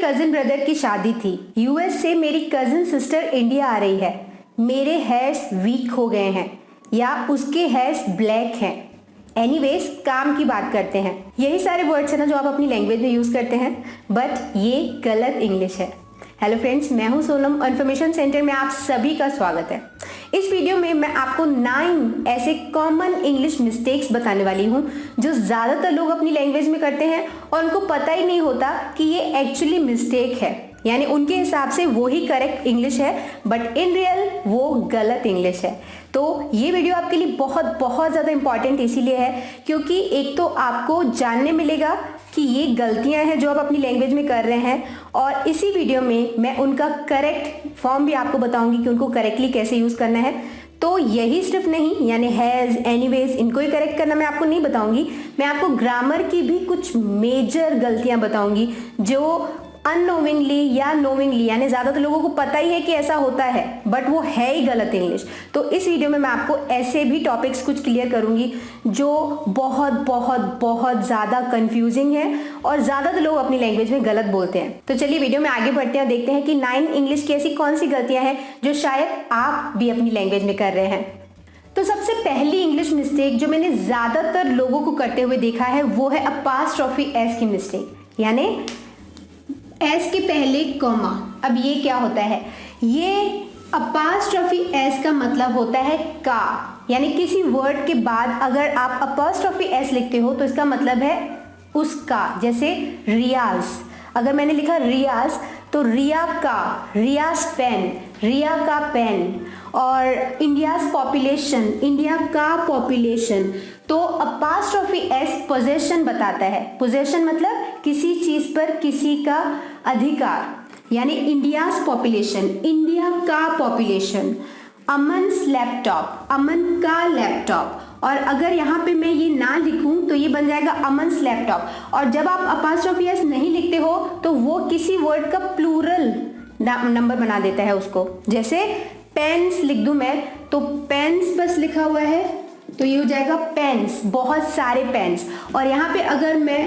Cousin brother की शादी थी। यूएस से मेरी कजिन सिस्टर इंडिया आ रही है। मेरे हेयर्स वीक हो गए हैं या उसके हेयर्स ब्लैक हैं। एनीवेज, काम की बात करते हैं। यही सारे वर्ड्स हैं ना जो आप अपनी लैंग्वेज में यूज करते हैं, बट ये गलत इंग्लिश है। हेलो फ्रेंड्स, मैं हूं सोनम। इन्फॉर्मेशन सेंटर में आप सभी का स्वागत है। इस वीडियो में मैं आपको 9 ऐसे कॉमन इंग्लिश मिस्टेक्स बताने वाली हूं जो ज्यादातर लोग अपनी लैंग्वेज में करते हैं और उनको पता ही नहीं होता कि ये एक्चुअली मिस्टेक है, यानी उनके हिसाब से वो ही करेक्ट इंग्लिश है, बट इन रियल वो गलत इंग्लिश है। तो ये वीडियो आपके लिए बहुत ज़्यादा इंपॉर्टेंट इसीलिए है क्योंकि एक तो आपको जानने मिलेगा कि ये गलतियां हैं जो आप अपनी लैंग्वेज में कर रहे हैं, और इसी वीडियो में मैं उनका करेक्ट फॉर्म भी आपको बताऊंगी कि उनको करेक्टली कैसे यूज़ करना है। तो यही सिर्फ नहीं, यानी हैज़, एनीवेज, इनको ही करेक्ट करना मैं आपको नहीं बताऊंगी, मैं आपको ग्रामर की भी कुछ मेजर गलतियां बताऊंगी जो अननोविंगली या नोविंगली, यानी ज्यादातर लोगों को पता ही है कि ऐसा होता है बट वो है ही गलत इंग्लिश। तो इस वीडियो में मैं आपको ऐसे भी टॉपिक्स कुछ क्लियर करूंगी जो बहुत ज्यादा कंफ्यूजिंग है और ज्यादातर लोग अपनी लैंग्वेज में गलत बोलते हैं। तो चलिए वीडियो में आगे बढ़ते हैं, देखते हैं कि 9 इंग्लिश की ऐसी कौन सी गलतियां हैं जो शायद आप भी अपनी लैंग्वेज में कर रहे हैं। तो सबसे पहली इंग्लिश मिस्टेक जो मैंने ज्यादातर लोगों को करते हुए देखा है वो है अपास्ट्रोफी एस की मिस्टेक, यानी एस के पहले कॉमा। अब ये क्या होता है? ये अपास्ट्रोफी एस का मतलब होता है का, यानी किसी वर्ड के बाद अगर आप अपास्ट्रोफी एस लिखते हो तो इसका मतलब है उसका। जैसे रियाज, अगर मैंने लिखा रियाज तो रिया का, रियाज पेन, रिया का पेन। और इंडियाज पॉपुलेशन, इंडिया का पॉपुलेशन। तो अपास्ट्रोफी एस पोजेशन बताता है। पोजेशन मतलब किसी चीज पर किसी का अधिकार, यानी इंडियाज पॉपुलेशन, इंडिया का पॉपुलेशन। अमन्स लैपटॉप, अमन का लैपटॉप। और अगर यहाँ पे मैं ये ना लिखूं तो ये बन जाएगा अमन्स लैपटॉप। और जब आप अपास्ट्रोफी एस नहीं लिखते हो तो वो किसी वर्ड का प्लूरल नंबर बना देता है उसको। जैसे पेन्स लिख दूं मैं तो पेन्स बस लिखा हुआ है तो ये हो जाएगा पेन्स, बहुत सारे पेन्स। और यहाँ पे अगर मैं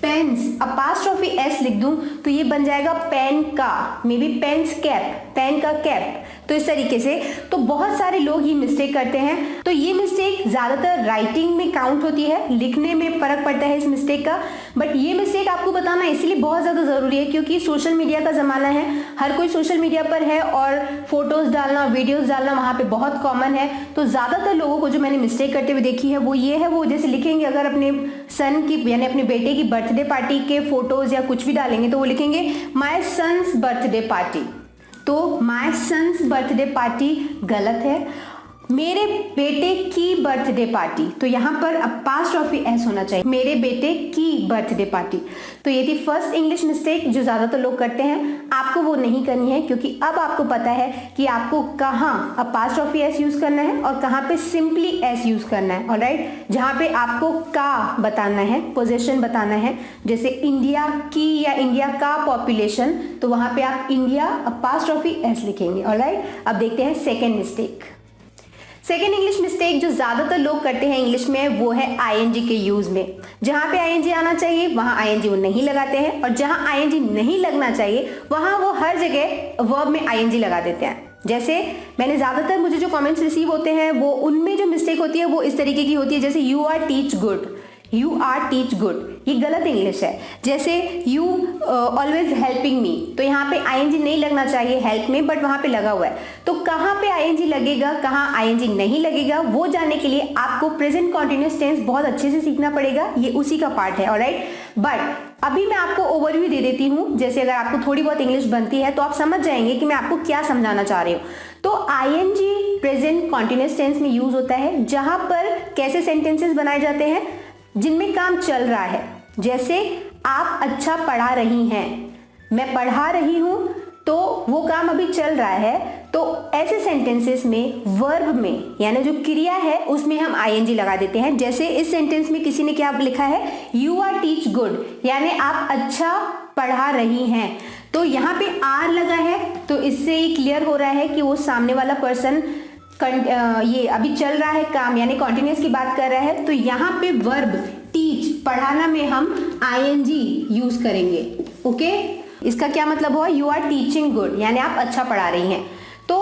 पेन्स अपास्ट्रोफी एस लिख दूं तो ये बन जाएगा पेन का, maybe pen's cap, pen का कैप। तो इस तरीके से तो बहुत सारे लोग ये मिस्टेक करते हैं। तो ये मिस्टेक ज्यादातर राइटिंग में काउंट होती है, लिखने में फर्क पड़ता है इस मिस्टेक का। बट ये मिस्टेक आपको बताना इसलिए बहुत ज्यादा जरूरी है क्योंकि सोशल मीडिया का जमाना है, हर कोई सोशल मीडिया पर है और फोटोज डालना, वीडियोज डालना वहां पे बहुत कॉमन है। तो ज्यादातर लोगों को जो मैंने मिस्टेक करते हुए देखी है वो ये है, वो जैसे लिखेंगे अगर अपने सन की यानी अपने बेटे की बर्थडे पार्टी के फोटोज या कुछ भी डालेंगे तो वो लिखेंगे माय सन्स बर्थडे पार्टी। तो माय सन्स बर्थडे पार्टी गलत है, मेरे बेटे की बर्थडे पार्टी। तो यहाँ पर अपास्ट्रोफी एस होना चाहिए, मेरे बेटे की बर्थडे पार्टी। तो ये थी फर्स्ट इंग्लिश मिस्टेक जो ज्यादातर लोग करते हैं। आपको वो नहीं करनी है क्योंकि अब आपको पता है कि आपको कहाँ अपास्ट्रोफी एस यूज करना है और कहाँ पे सिंपली एस यूज करना है। ऑलराइट, जहाँ पे आपको का बताना है, पोजेशन बताना है, जैसे इंडिया की या इंडिया का पॉपुलेशन, तो वहां पे आप इंडिया अपास्ट्रोफी एस लिखेंगे। ऑलराइट, अब देखते हैं second mistake. Second English mistake जो ज्यादातर लोग करते हैं इंग्लिश में वो है आईएनजी के यूज में। जहां पे आईएनजी आना चाहिए वहां आईएनजी वो नहीं लगाते हैं, और जहां आईएनजी नहीं लगना चाहिए वहां वो हर जगह वर्ब में आईएनजी लगा देते हैं। जैसे मैंने ज्यादातर मुझे जो कमेंट्स रिसीव होते हैं वो उनमें जो मिस्टेक होती है वो इस तरीके की होती है, जैसे you are teach good, you are teach good, ये गलत इंग्लिश है। जैसे यू ऑलवेज हेल्पिंग मी, तो यहाँ पे आईएनजी नहीं लगना चाहिए हेल्प में, बट वहां पे लगा हुआ है। तो कहाँ पे आईएनजी लगेगा, कहाँ आईएनजी नहीं लगेगा, वो जानने के लिए आपको प्रेजेंट कॉन्टिन्यूअस टेंस बहुत अच्छे से सीखना पड़ेगा, ये उसी का पार्ट है। ऑलराइट, बट अभी मैं आपको ओवरव्यू दे देती हूँ, जैसे अगर आपको थोड़ी बहुत इंग्लिश बनती है तो आप समझ जाएंगे कि मैं आपको क्या समझाना चाह रही हूँ। तो आईएनजी प्रेजेंट कॉन्टिन्यूअस टेंस में यूज होता है जहां पर कैसे सेंटेंसेस बनाए जाते हैं जिनमें काम चल रहा है। जैसे आप अच्छा पढ़ा रही हैं, मैं पढ़ा रही हूं तो वो काम अभी चल रहा है। तो ऐसे सेंटेंसेस में वर्ब में यानी जो क्रिया है उसमें हम आईएनजी लगा देते हैं। जैसे इस सेंटेंस में किसी ने क्या लिखा है, यू आर टीच गुड, यानी आप अच्छा पढ़ा रही हैं। तो यहाँ पे आर लगा है तो इससे ही क्लियर हो रहा है कि वो सामने वाला पर्सन ये अभी चल रहा है काम, यानी कॉन्टिन्यूअस की बात कर रहा है। तो यहाँ पे वर्ब टीच, पढ़ाना में हम आईएनजी यूज करेंगे। ओके, इसका क्या मतलब हुआ, यू आर टीचिंग गुड, यानी आप अच्छा पढ़ा रही हैं। तो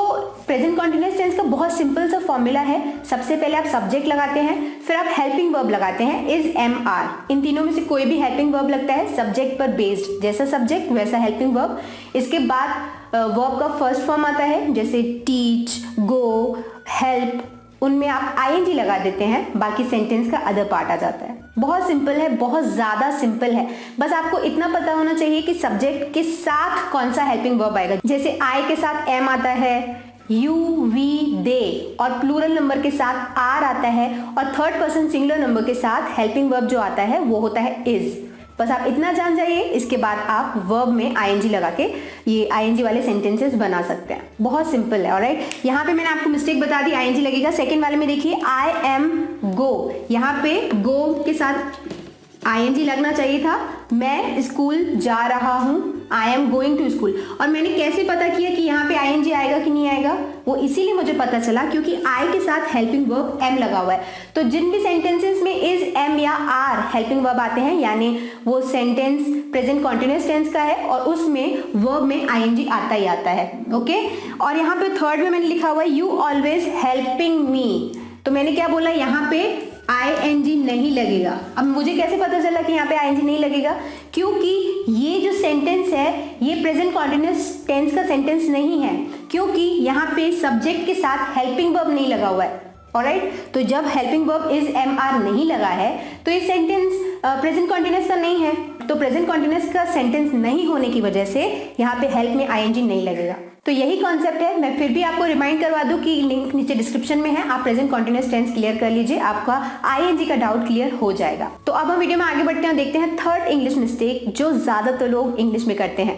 प्रेजेंट कॉन्टिन्यूअस टेंस का बहुत सिंपल सा फॉर्मूला है। सबसे पहले आप सब्जेक्ट लगाते हैं, फिर आप हेल्पिंग वर्ब लगाते हैं, इज, एम, आर। इन तीनों में से कोई भी हेल्पिंग वर्ब लगता है सब्जेक्ट पर बेस्ड, जैसा सब्जेक्ट वैसा हेल्पिंग वर्ब। इसके बाद वर्ब का फर्स्ट फॉर्म आता है, जैसे टीच, गो, हेल्प, उनमें आप आईएनजी लगा देते हैं, बाकी सेंटेंस का अदर पार्ट आ जाता है। बहुत सिंपल है, बहुत ज्यादा सिंपल है। बस आपको इतना पता होना चाहिए कि सब्जेक्ट के साथ कौन सा हेल्पिंग वर्ब आएगा। जैसे आई के साथ एम आता है, यू, वी, दे, और प्लूरल नंबर के साथ आर आता है, और थर्ड पर्सन सिंगुलर नंबर के साथ हेल्पिंग वर्ब जो आता है वो होता है इज। बस आप इतना जान जाइए, इसके बाद आप वर्ब में आईएनजी लगा के ये आईएनजी वाले सेंटेंसेस बना सकते हैं। बहुत सिंपल है। ऑलराइट, यहाँ पे मैंने आपको मिस्टेक बता दी, आईएनजी लगेगा। सेकंड वाले में देखिए, आई एम गो, यहाँ पे गो के साथ आईएनजी लगना चाहिए था। मैं स्कूल जा रहा हूँ, I am going to school. और मैंने कैसे पता किया कि यहाँ पे आईएनजी आएगा कि नहीं आएगा, वो इसीलिए मुझे पता चला क्योंकि आई के साथ हेल्पिंग वर्ब एम लगा हुआ है। तो जिन भी सेंटेंसेस में इज, एम या आर हेल्पिंग वर्ब आते हैं, यानी वो सेंटेंस प्रेजेंट कॉन्टिन्यूअस टेंस का है और उसमें वर्ब में आईएनजी आता ही आता है। ओके, और यहाँ पे थर्ड में मैंने लिखा हुआ है, यू ऑलवेज हेल्पिंग मी। तो मैंने क्या बोला, यहाँ पे आईएनजी नहीं लगेगा। अब मुझे कैसे पता चला कि यहाँ पे आईएनजी नहीं लगेगा, क्योंकि ये जो सेंटेंस है ये प्रेजेंट कॉन्टिन्यूअस टेंस का सेंटेंस नहीं है, क्योंकि यहाँ पे सब्जेक्ट के साथ हेल्पिंग वर्ब नहीं लगा हुआ है। ऑलराइट, तो जब helping verb is, am, are नहीं लगा है तो ये सेंटेंस प्रेजेंट कॉन्टिन्यूअस का नहीं है। तो प्रेजेंट कॉन्टिन्यूअस का सेंटेंस नहीं होने की वजह से यहाँ पे हेल्प में आईएनजी नहीं लगेगा। तो यही कॉन्सेप्ट है। मैं फिर भी आपको रिमाइंड करवा दूं कि लिंक नीचे डिस्क्रिप्शन में है, आप प्रेजेंट कॉन्टिन्यूअस टेंस क्लियर कर लीजिए, आपका आईएनजी का डाउट क्लियर हो जाएगा। तो अब हम वीडियो में आगे बढ़ते हैं, देखते हैं थर्ड इंग्लिश मिस्टेक जो ज्यादातर लोग इंग्लिश में करते हैं।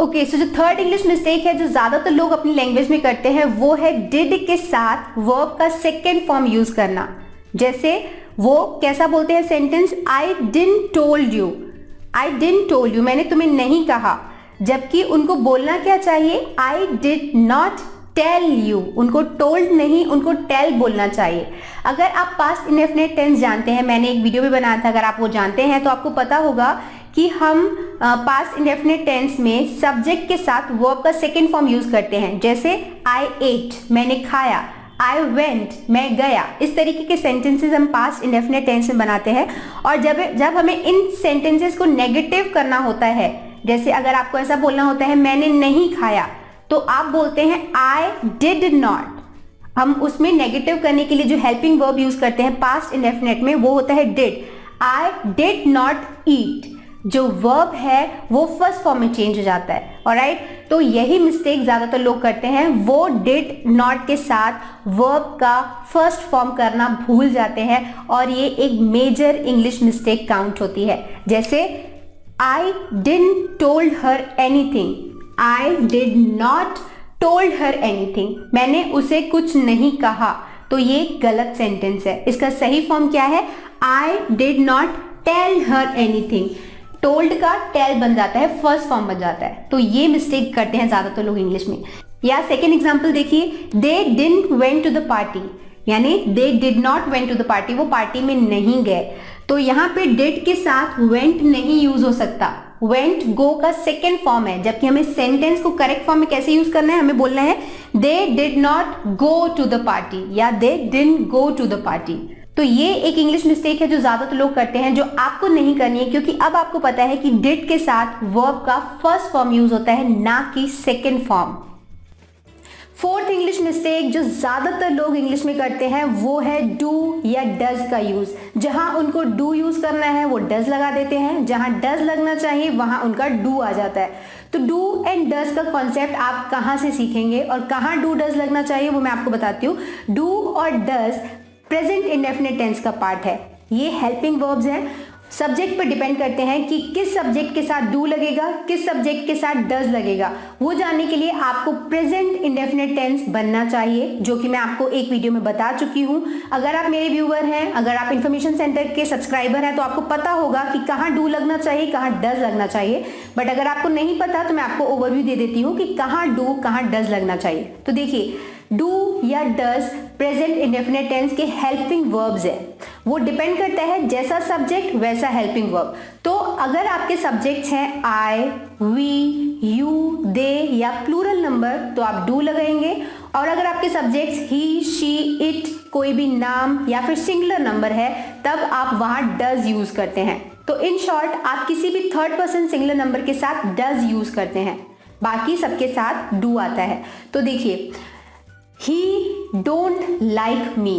ओके, सो जो थर्ड इंग्लिश मिस्टेक है जो ज्यादातर लोग अपनी लैंग्वेज में करते हैं वो है डिड के साथ वर्ब का सेकेंड फॉर्म यूज करना। जैसे वो कैसा बोलते हैं sentence, I didn't told you, I didn't told you, मैंने तुम्हें नहीं कहा, जबकि उनको बोलना क्या चाहिए, I did not tell you. उनको टोल्ड नहीं, उनको टेल बोलना चाहिए। अगर आप पास्ट इंडेफिनिट टेंस जानते हैं, मैंने एक वीडियो भी बनाया था, अगर आप वो जानते हैं तो आपको पता होगा कि हम पास्ट इंडेफिनिट टेंस में सब्जेक्ट के साथ वर्ब का सेकेंड फॉर्म यूज करते हैं। जैसे आई एट, मैंने खाया, आई वेंट, मैं गया। इस तरीके के सेंटेंसेस हम पास्ट इंडेफिनिट टेंस में बनाते हैं। और जब हमें इन सेंटेंसेस को नेगेटिव करना होता है, जैसे अगर आपको ऐसा बोलना होता है मैंने नहीं खाया, तो आप बोलते हैं आई डिड नॉट। हम उसमें नेगेटिव करने के लिए जो हेल्पिंग वर्ब यूज करते हैं पास्ट इंडेफिनिट में वो होता है did. I did not eat, जो वर्ब है वो फर्स्ट फॉर्म में चेंज हो जाता है। ऑलराइट, तो यही मिस्टेक ज्यादातर लोग करते हैं, वो डिड नॉट के साथ वर्ब का फर्स्ट फॉर्म करना भूल जाते हैं और ये एक मेजर इंग्लिश मिस्टेक काउंट होती है। जैसे I didn't told her anything, I did not told her anything, मैंने उसे कुछ नहीं कहा। तो ये गलत सेंटेंस है। इसका सही फॉर्म क्या है, I did not tell her anything। told का tell बन जाता है, फर्स्ट फॉर्म बन जाता है। तो ये मिस्टेक करते हैं ज्यादातर लोग इंग्लिश में। या सेकेंड एग्जाम्पल देखिए, they didn't went to the party, यानी they did not went to the party, वो पार्टी में नहीं गए। तो यहाँ पे did के साथ went नहीं यूज हो सकता, went go का सेकेंड फॉर्म है। जबकि हमें सेंटेंस को करेक्ट फॉर्म में कैसे यूज करना है, हमें बोलना है they did not go to the party या they didn't go to the party। तो ये एक इंग्लिश मिस्टेक है जो ज्यादातर लोग करते हैं, जो आपको नहीं करनी है, क्योंकि अब आपको पता है कि did के साथ वर्ब का फर्स्ट फॉर्म यूज होता है, ना कि second form. Fourth English mistake जो ज्यादातर लोग इंग्लिश में करते हैं वो है डू या डज का यूज। जहां उनको डू यूज करना है वो डज लगा देते हैं, जहां डज लगना चाहिए वहां उनका डू आ जाता है। तो डू एंड डज का कॉन्सेप्ट आप कहां से सीखेंगे और कहां डू डज लगना चाहिए वो मैं आपको बताती हूँ। डू और डज प्रेजेंट इंडेफिनिट टेंस का पार्ट है। ये हेल्पिंग वर्ब्स हैं, सब्जेक्ट पर डिपेंड करते हैं कि किस सब्जेक्ट के साथ डू लगेगा, किस सब्जेक्ट के साथ डज लगेगा। वो जानने के लिए आपको प्रेजेंट इंडेफिनिट टेंस बनना चाहिए, जो कि मैं आपको एक वीडियो में बता चुकी हूं। अगर आप मेरे व्यूअर हैं, अगर आप इन्फॉर्मेशन सेंटर के सब्सक्राइबर हैं, तो आपको पता होगा कि कहाँ डू लगना चाहिए, कहाँ डज लगना चाहिए। बट अगर आपको नहीं पता तो मैं आपको ओवरव्यू दे देती हूँ कि कहाँ डू कहाँ डज लगना चाहिए। तो देखिए, डू या डज प्रेजेंट इंडेफिनिट टेंस के हेल्पिंग वर्ब्स है। वो डिपेंड करता है जैसा सब्जेक्ट वैसा हेल्पिंग वर्ब। तो अगर आपके सब्जेक्ट्स हैं आई, वी, यू, दे या प्लूरल नंबर तो आप डू लगाएंगे, और अगर आपके सब्जेक्ट्स ही, शी, इट, कोई भी नाम या फिर सिंगुलर नंबर है तब आप वहां डज यूज करते हैं। तो इन शॉर्ट आप किसी भी थर्ड पर्सन सिंगुलर नंबर के साथ डज यूज करते हैं, बाकी सबके साथ डू आता है। तो देखिए, ही don't like me,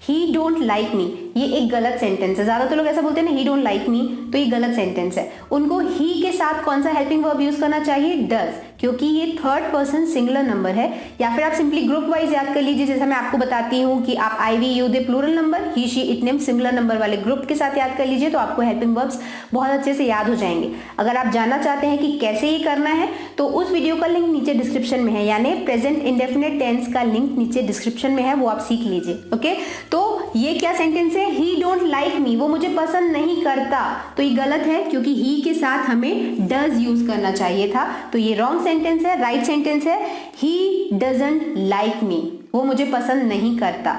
he don't like me, ये एक गलत सेंटेंस है। ज्यादातर लोग ऐसा बोलते हैं ना, ही डोंट लाइक मी, तो ये गलत सेंटेंस है। उनको ही के साथ कौन सा हेल्पिंग वर्ब यूज करना चाहिए? डज, क्योंकि ये थर्ड पर्सन सिंगुलर नंबर है। या फिर आप सिंपली ग्रुप वाइज याद कर लीजिए, जैसा मैं आपको बताती हूँ कि आप I, we, you, they plural number, he, she, it, name singular number वाले ग्रुप के साथ याद कर लीजिए, तो आपको हेल्पिंग वर्ब्स बहुत अच्छे से याद हो जाएंगे। अगर आप जानना चाहते हैं कि कैसे ये करना है तो उस वीडियो का लिंक नीचे डिस्क्रिप्शन में है, यानी प्रेजेंट इंडेफिनिट टेंस का लिंक नीचे डिस्क्रिप्शन में है, वो आप सीख लीजिए। ओके, तो ये क्या सेंटेंस है? ही डोंट लाइक मी, वो मुझे पसंद नहीं करता, तो ये गलत है क्योंकि ही के साथ हमें डज यूज करना चाहिए था, तो ये रॉन्ग सेंटेंस है। राइट सेंटेंस है ही डजंट लाइक मी, वो मुझे पसंद नहीं करता।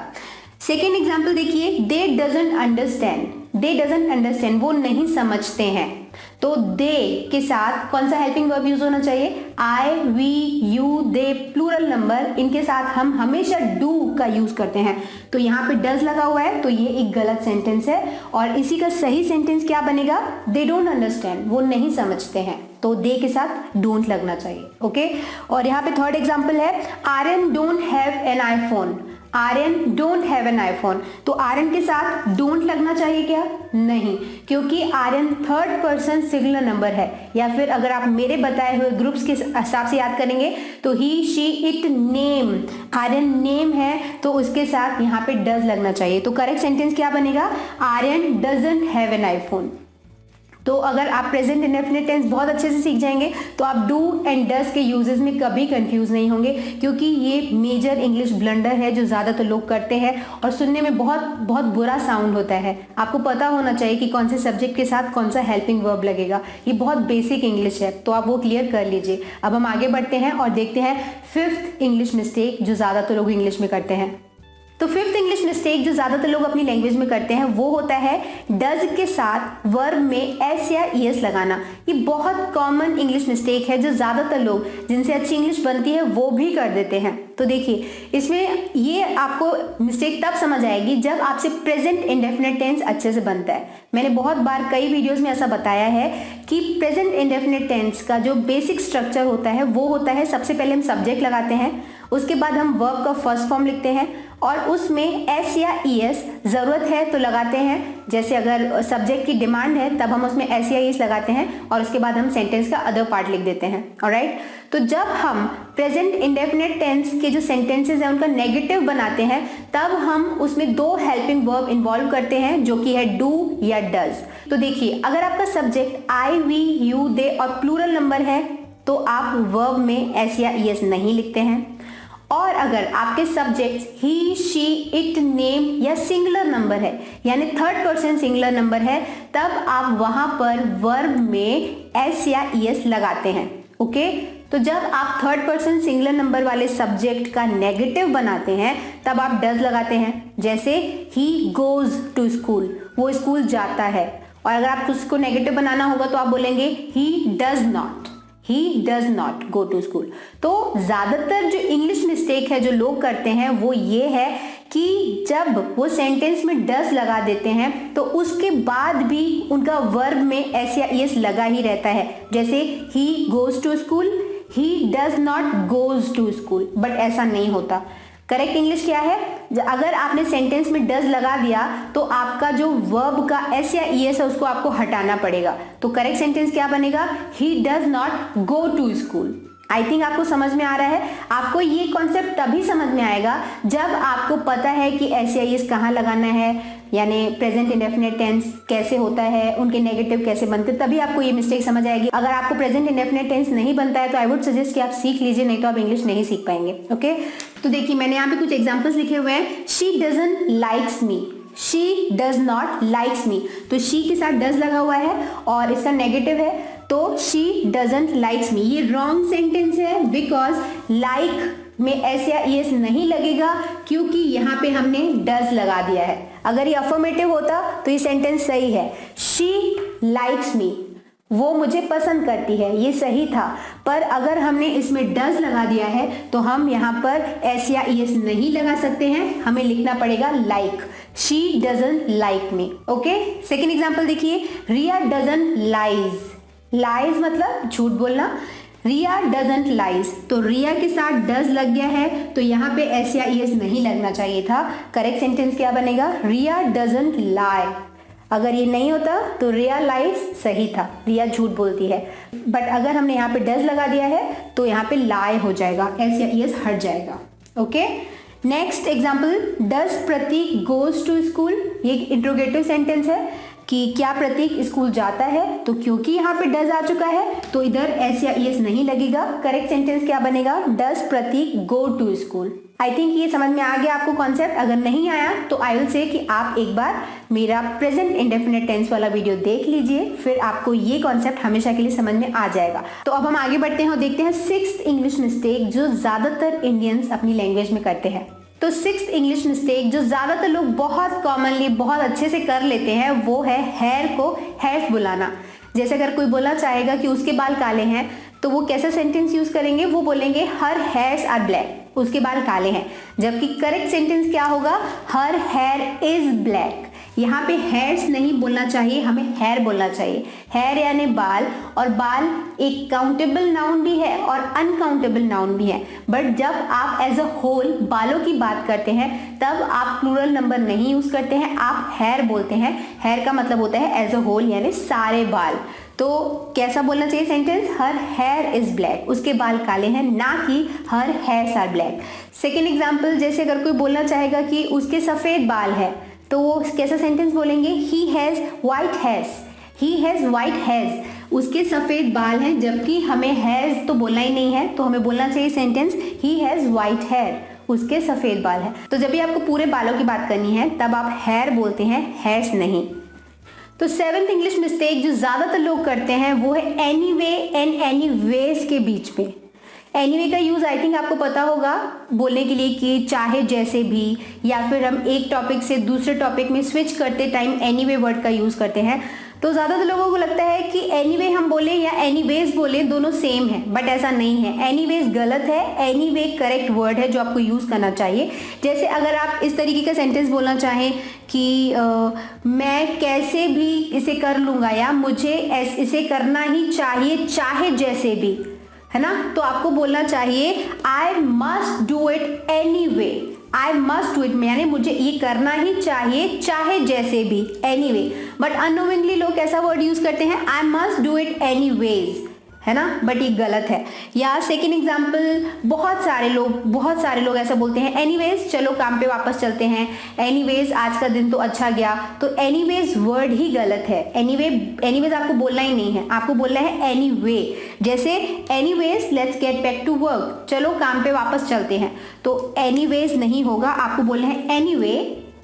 सेकेंड एग्जाम्पल देखिए, दे doesn't understand, they doesn't understand, वो नहीं समझते हैं। तो दे के साथ कौन सा हेल्पिंग वर्ब यूज होना चाहिए? I, we, you, they plural number, इनके साथ हम हमेशा डू का यूज करते हैं, तो यहाँ पे डज लगा हुआ है, तो ये एक गलत सेंटेंस है। और इसी का सही सेंटेंस क्या बनेगा? दे डोंट अंडरस्टैंड, वो नहीं समझते हैं, तो दे के साथ डोंट लगना चाहिए। ओके, और यहाँ पे थर्ड एग्जाम्पल है, Aryan don't have an iPhone, Aryan don't have an iPhone, तो आर्यन के साथ डोंट लगना चाहिए क्या? नहीं, क्योंकि Aryan third person singular number है। या फिर अगर आप मेरे बताए हुए ग्रुप्स के हिसाब से याद करेंगे तो he, she, it, name, Aryan name है तो उसके साथ यहाँ पे डज लगना चाहिए। तो करेक्ट सेंटेंस क्या बनेगा? Aryan doesn't have an iPhone. तो अगर आप प्रेजेंट इंडेफिनिट टेंस बहुत अच्छे से सीख जाएंगे तो आप डू एंड डज के यूजेस में कभी कंफ्यूज नहीं होंगे, क्योंकि ये मेजर इंग्लिश ब्लंडर है जो ज़्यादातर लोग करते हैं और सुनने में बहुत बहुत बुरा साउंड होता है। आपको पता होना चाहिए कि कौन से सब्जेक्ट के साथ कौन सा हेल्पिंग वर्ब लगेगा। ये बहुत बेसिक इंग्लिश है, तो आप वो क्लियर कर लीजिए। अब हम आगे बढ़ते हैं और देखते हैं फिफ्थ इंग्लिश मिस्टेक जो ज़्यादातर लोग इंग्लिश में करते हैं। तो फिफ्थ इंग्लिश मिस्टेक जो ज्यादातर लोग अपनी लैंग्वेज में करते हैं वो होता है डज के साथ वर्ब में एस या ईएस लगाना। ये बहुत कॉमन इंग्लिश मिस्टेक है जो ज्यादातर लोग जिनसे अच्छी इंग्लिश बनती है वो भी कर देते हैं। तो देखिए, इसमें ये आपको मिस्टेक तब समझ आएगी जब आपसे प्रेजेंट इंडेफिनिट टेंस अच्छे से बनता है। मैंने बहुत बार कई वीडियोस में ऐसा बताया है कि प्रेजेंट इंडेफिनिट टेंस का जो बेसिक स्ट्रक्चर होता है वो होता है, सबसे पहले हम सब्जेक्ट लगाते हैं, उसके बाद हम वर्ब का फर्स्ट फॉर्म लिखते हैं और उसमें एस या ईएस जरूरत है तो लगाते हैं। जैसे अगर सब्जेक्ट की डिमांड है तब हम उसमें एस या ईएस लगाते हैं और उसके बाद हम सेंटेंस का अदर पार्ट लिख देते हैं। ऑलराइट, तो जब हम प्रेजेंट इंडेफिनिट टेंस के जो सेंटेंसेस हैं उनका नेगेटिव बनाते हैं तब हम उसमें दो हेल्पिंग वर्ब इन्वॉल्व करते हैं जो कि है डू या डज। तो देखिए, अगर आपका सब्जेक्ट आई, वी, यू, दे और प्लूरल नंबर है तो आप वर्ब में एस या ईएस नहीं लिखते हैं, और अगर आपके subjects he, she, it, name या सिंगुलर नंबर है यानी थर्ड पर्सन सिंगुलर नंबर है तब आप वहां पर वर्ब में एस या ईएस लगाते हैं। ओके, तो जब आप थर्ड पर्सन सिंगुलर नंबर वाले सब्जेक्ट का नेगेटिव बनाते हैं तब आप डज लगाते हैं। जैसे ही गोज टू स्कूल, वो स्कूल जाता है, और अगर आपको उसको नेगेटिव बनाना होगा तो आप बोलेंगे he does not, he does not go to school. तो ज्यादातर जो इंग्लिश मिस्टेक है जो लोग करते हैं वो ये है कि जब वो सेंटेंस में डज लगा देते हैं तो उसके बाद भी उनका वर्ब में एस या ईएस लगा ही रहता है। जैसे he goes to school, he does not goes to school, but ऐसा नहीं होता। करेक्ट इंग्लिश क्या है? अगर आपने सेंटेंस में डज लगा दिया तो आपका जो वर्ब का एस या ईएस है उसको आपको हटाना पड़ेगा। तो करेक्ट सेंटेंस क्या बनेगा? He does not go to school. I think आपको समझ में आ रहा है। आपको ये कॉन्सेप्ट तभी समझ में आएगा जब आपको पता है कि एस या ईएस कहाँ लगाना है, यानी प्रेजेंट इंडेफिनिट टेंस कैसे होता है, उनके नेगेटिव कैसे बनते, तभी आपको ये मिस्टेक समझ आएगी। अगर आपको प्रेजेंट इंडेफिनिट टेंस नहीं बनता है तो आई वुड सजेस्ट कि आप सीख लीजिए, नहीं तो आप इंग्लिश नहीं सीख पाएंगे। ओके, तो देखिए मैंने यहाँ पे कुछ एग्जाम्पल्स लिखे हुए हैं। She doesn't likes me, she does not likes me, तो शी के साथ डज लगा हुआ है और इसका नेगेटिव है तो शी डजंट लाइक्स मी। ये रॉन्ग सेंटेंस है बिकॉज लाइक में एस या ईएस नहीं लगेगा क्योंकि यहाँ पे हमने डज लगा दिया है। अगर ये अफर्मेटिव होता तो ये सेंटेंस सही है। शी लाइक्स मी, वो मुझे पसंद करती है, ये सही था। पर अगर हमने इसमें डज लगा दिया है तो हम यहाँ पर एस या ईएस नहीं लगा सकते हैं, हमें लिखना पड़ेगा like. She doesn't like me. Okay, second example देखिए, रिया डजंट लाइज। लाइज मतलब झूठ बोलना। रिया डजंट लाइज, तो रिया के साथ डज लग गया है तो यहाँ पे एस या ईएस नहीं लगना चाहिए था। करेक्ट सेंटेंस क्या बनेगा? रिया डजंट लाई। अगर ये नहीं होता तो रिया लाइज सही था, रिया झूठ बोलती है। बट अगर हमने यहाँ पे डज लगा दिया है तो यहाँ पे लाई हो जाएगा, एस या ईएस हट जाएगा। Okay, next example, does Prateek goes to school. ये इंट्रोगेटिव सेंटेंस है कि क्या प्रतीक स्कूल जाता है, तो क्योंकि यहाँ पे डज आ चुका है तो इधर एस या ईएस नहीं लगेगा। करेक्ट सेंटेंस क्या बनेगा? Does Prateek go to school. I think ये समझ में आ गया आपको कॉन्सेप्ट। अगर नहीं आया तो आई विल से कि आप एक बार मेरा प्रेजेंट इंडेफिनिट टेंस वाला वीडियो देख लीजिए, फिर आपको ये कॉन्सेप्ट हमेशा के लिए समझ में आ जाएगा। तो अब हम आगे बढ़ते हैं और देखते हैं सिक्स्थ इंग्लिश मिस्टेक जो ज्यादातर इंडियंस अपनी लैंग्वेज में करते हैं। तो सिक्स्थ इंग्लिश मिस्टेक जो ज्यादातर लोग बहुत कॉमनली बहुत अच्छे से कर लेते हैं वो है हेयर को हैर्स बुलाना। जैसे अगर कोई बोलना चाहेगा कि उसके बाल काले हैं तो वो कैसा सेंटेंस यूज करेंगे? वो बोलेंगे हर हेयर्स आर ब्लैक, उसके बाल काले हैं। जबकि करेक्ट सेंटेंस क्या होगा? हर हेयर इज ब्लैक। यहाँ पे हेयर्स नहीं बोलना चाहिए, हमें हेयर बोलना चाहिए। हेयर यानी बाल, और बाल एक काउंटेबल नाउन भी है और अनकाउंटेबल नाउन भी है। बट जब आप एज अ होल बालों की बात करते हैं तब आप प्लूरल नंबर नहीं यूज करते हैं, आप हेयर बोलते हैं। हेयर का मतलब होता है एज अ होल यानी सारे बाल। तो कैसा बोलना चाहिए sentence? Her hair is black, उसके बाल काले हैं, ना कि her hairs are black. Second example, जैसे अगर कोई बोलना चाहेगा कि उसके सफेद बाल है तो वो कैसा सेंटेंस बोलेंगे? ही has white hairs. He has white hairs, उसके सफेद बाल हैं। जबकि हमें हेयर्स तो बोलना ही नहीं है, तो हमें बोलना चाहिए sentence he has white hair, उसके सफेद बाल हैं। तो जब भी आपको पूरे बालों की बात करनी है तब आप हेयर बोलते हैं, हेयर्स नहीं। तो सेवेंथ इंग्लिश मिस्टेक जो ज्यादातर लोग करते हैं वो है एनीवे एंड एनीवेज के बीच में। एनीवे का यूज आई थिंक आपको पता होगा बोलने के लिए कि चाहे जैसे भी, या फिर हम एक टॉपिक से दूसरे टॉपिक में स्विच करते टाइम एनीवे वर्ड का यूज करते हैं। तो ज्यादातर लोगों को लगता है कि एनीवे हम बोले या एनीवेज बोले दोनों सेम है, बट ऐसा नहीं है। एनीवेज गलत है, एनीवे करेक्ट वर्ड है जो आपको यूज करना चाहिए। जैसे अगर आप इस तरीके का सेंटेंस बोलना चाहें कि मैं कैसे भी इसे कर लूंगा, या मुझे इसे करना ही चाहिए चाहे जैसे भी, है ना, तो आपको बोलना चाहिए I must do it any way. I must do it में यानी मुझे ये करना ही चाहिए चाहे जैसे भी, एनी वे। बट अननोइंगली लोग कैसा वर्ड यूज करते हैं? I must do it any ways, है ना, बट ये गलत है। या सेकेंड एग्जाम्पल, बहुत सारे लोग ऐसा बोलते हैं एनीवेज चलो काम पे वापस चलते हैं, एनीवेज आज का दिन तो अच्छा गया। तो एनीवेज वर्ड ही गलत है। एनीवेज आपको बोलना ही नहीं है, आपको बोलना है एनीवे। जैसे anyways let's get back to work, चलो काम पे वापस चलते हैं, तो एनीवेज नहीं होगा, आपको बोलना है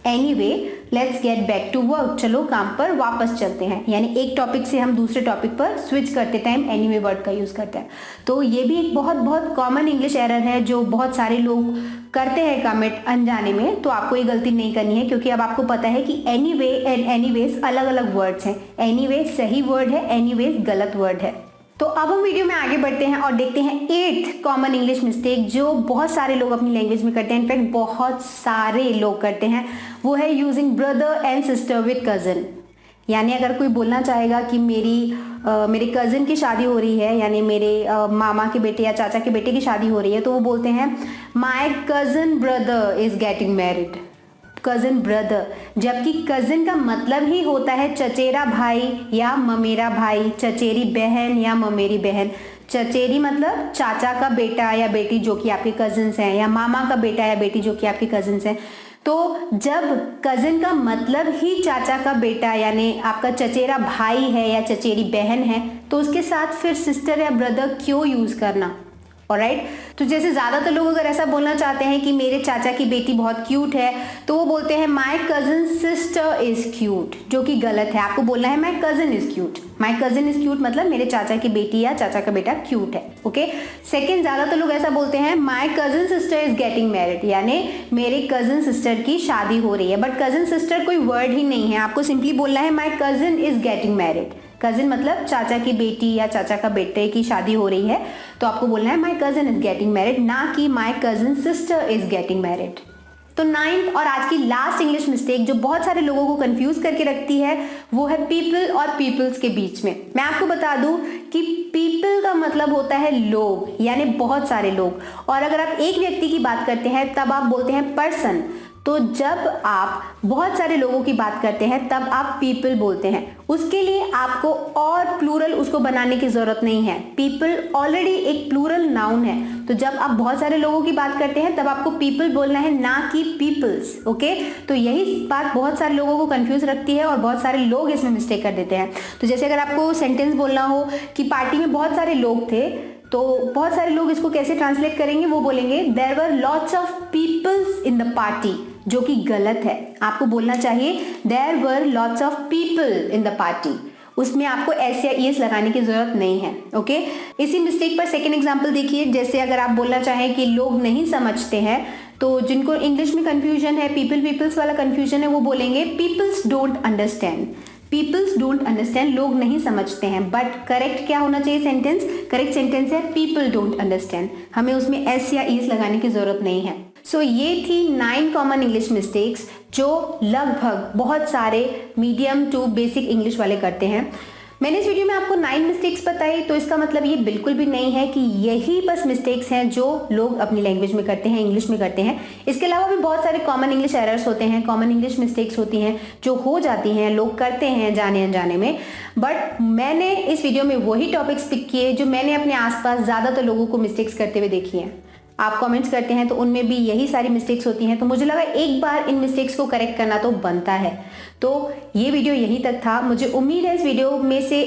anyway let's get back to work, चलो काम पर वापस चलते हैं। यानी एक टॉपिक से हम दूसरे टॉपिक पर स्विच करते टाइम एनीवे वर्ड का यूज करते हैं। तो ये भी एक बहुत कॉमन इंग्लिश एरर है जो बहुत सारे लोग करते हैं कमिट अनजाने में। तो आपको ये गलती नहीं करनी है, क्योंकि अब आपको पता है कि एनीवे एंड एनीवेज अलग अलग वर्ड्स हैं। एनीवे सही वर्ड है, एनीवेज गलत वर्ड है। तो अब हम वीडियो में आगे बढ़ते हैं और देखते हैं 8th कॉमन इंग्लिश मिस्टेक जो बहुत सारे लोग अपनी लैंग्वेज में करते हैं, इनफैक्ट बहुत सारे लोग करते हैं। वो है using brother and sister with cousin. यानी अगर कोई बोलना चाहेगा कि मेरे कज़न की शादी हो रही है, यानी मेरे मामा के बेटे या चाचा के बेटे की शादी हो रही है, तो वो बोलते हैं my cousin brother is getting married. Cousin brother, जबकि कज़न का मतलब ही होता है चचेरा भाई या ममेरा भाई, चचेरी बहन या ममेरी बहन। चचेरी मतलब चाचा का बेटा या बेटी जो कि आपके कज़न्स हैं, या मामा का बेटा या बेटी जो कि आपके कज़न्स हैं। तो जब कज़न का मतलब ही चाचा का बेटा यानी आपका चचेरा भाई है या चचेरी बहन है, तो उसके साथ फिर सिस्टर या ब्रदर क्यों यूज़ करना? ऑलराइट, तो जैसे ज़्यादातर लोग अगर ऐसा बोलना चाहते हैं कि मेरे चाचा की बेटी बहुत क्यूट है, तो वो बोलते हैं my cousin sister is cute, जो कि गलत है। आपको बोलना है my cousin is cute. My cousin is cute मतलब मेरे चाचा की बेटी या चाचा का बेटा क्यूट है। ओके। सेकंड, ज्यादा तो लोग ऐसा बोलते हैं my cousin sister is getting married, यानी मेरे कजिन सिस्टर की शादी हो रही है, बट कजिन सिस्टर कोई वर्ड ही नहीं है, आपको सिंपली बोलना है my cousin is getting married. Cousin मतलब चाचा की बेटी या चाचा का बेटे की शादी हो रही है, तो आपको बोलना है my cousin is getting married, ना कि my cousin sister is getting married. तो नाइन्थ और आज की लास्ट इंग्लिश मिस्टेक जो बहुत सारे लोगों को कंफ्यूज करके रखती है वो है पीपल और पीपल्स के बीच में। मैं आपको बता दूं कि पीपल का मतलब होता है लोग, यानी बहुत सारे लोग, और अगर आप एक व्यक्ति की बात करते हैं तब आप बोलते हैं पर्सन। तो जब आप बहुत सारे लोगों की बात करते हैं तब आप पीपल बोलते हैं, उसके लिए आपको और प्लूरल उसको बनाने की जरूरत नहीं है। पीपल ऑलरेडी एक प्लूरल नाउन है, तो जब आप बहुत सारे लोगों की बात करते हैं तब आपको पीपल बोलना है, ना कि पीपल्स। ओके, तो यही बात बहुत सारे लोगों को कंफ्यूज रखती है और बहुत सारे लोग इसमें मिस्टेक कर देते हैं। तो जैसे अगर आपको सेंटेंस बोलना हो कि पार्टी में बहुत सारे लोग थे, तो बहुत सारे लोग इसको कैसे ट्रांसलेट करेंगे, वो बोलेंगे there were lots of peoples in the party, जो कि गलत है। आपको बोलना चाहिए there were lots of people in the party, उसमें आपको एस या ईएस लगाने की जरूरत नहीं है। ओके, इसी मिस्टेक पर सेकेंड एग्जाम्पल देखिए। जैसे अगर आप बोलना चाहें कि लोग नहीं समझते हैं, तो जिनको इंग्लिश में कंफ्यूजन है, पीपल्स वाला कंफ्यूजन है, वो बोलेंगे peoples don't understand. Peoples don't understand, लोग नहीं समझते हैं, बट करेक्ट क्या होना चाहिए सेंटेंस? करेक्ट सेंटेंस है पीपल डोंट अंडरस्टैंड, हमें उसमें एस या ईएस लगाने की जरूरत नहीं है। सो ये थी 9 कॉमन इंग्लिश मिस्टेक्स जो लगभग बहुत सारे मीडियम टू बेसिक इंग्लिश वाले करते हैं। मैंने इस वीडियो में आपको 9 मिस्टेक्स बताई, तो इसका मतलब ये बिल्कुल भी नहीं है कि यही बस मिस्टेक्स हैं जो लोग अपनी लैंग्वेज में करते हैं, इंग्लिश में करते हैं। इसके अलावा भी बहुत सारे कॉमन इंग्लिश एरर्स होते हैं, कॉमन इंग्लिश मिस्टेक्स होती हैं जो हो जाती हैं, लोग करते हैं जाने अनजाने में। बट मैंने इस वीडियो में वही टॉपिक्स पिक किए जो मैंने अपने आसपास ज़्यादातर लोगों को मिस्टेक्स करते हुए देखी हैं। आप कमेंट्स करते हैं तो उनमें भी यही सारी मिस्टेक्स होती हैं, तो मुझे लगा एक बार इन मिस्टेक्स को करेक्ट करना तो बनता है। तो ये वीडियो यहीं तक था। मुझे उम्मीद है इस वीडियो में से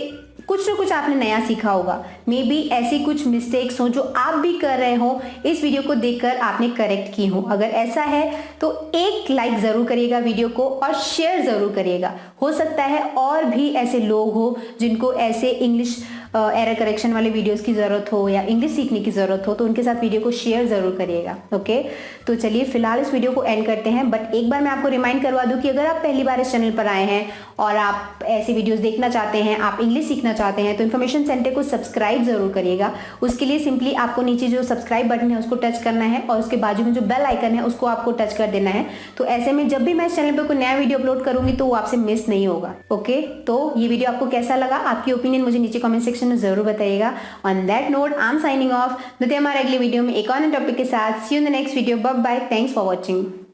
कुछ ना कुछ आपने नया सीखा होगा। मे बी ऐसी कुछ मिस्टेक्स हो जो आप भी कर रहे हो, इस वीडियो को देखकर आपने करेक्ट की हो। अगर ऐसा है तो एक लाइक जरूर करिएगा वीडियो को और शेयर जरूर करिएगा। हो सकता है और भी ऐसे लोग हो जिनको ऐसे इंग्लिश एरर करेक्शन वाले वीडियोस की जरूरत हो या इंग्लिश सीखने की जरूरत हो, तो उनके साथ वीडियो को शेयर जरूर करिएगा। ओके, तो चलिए फिलहाल इस वीडियो को एंड करते हैं। बट एक बार मैं आपको रिमाइंड करवा दूं कि अगर आप पहली बार इस चैनल पर आए हैं और आप ऐसी वीडियोस देखना चाहते हैं, आप इंग्लिश सीखना चाहते हैं, तो इन्फॉर्मेशन सेंटर को सब्सक्राइब जरूर करिएगा। उसके लिए सिंपली आपको नीचे जो सब्सक्राइब बटन है उसको टच करना है और उसके बाजू में जो बेल आइकन है उसको आपको टच कर देना है। तो ऐसे में जब भी मैं इस चैनल पर कोई नया वीडियो अपलोड करूंगी तो वो आपसे मिस नहीं होगा। ओके, तो ये वीडियो आपको कैसा लगा, आपकी ओपिनियन मुझे नीचे कमेंट सेक्शन में जरूर बताइएगा। On that note I am signing off. मिलते हैं हमारे अगले वीडियो में एक और टॉपिक के साथ। See you in the next video. Bye bye, thanks for watching.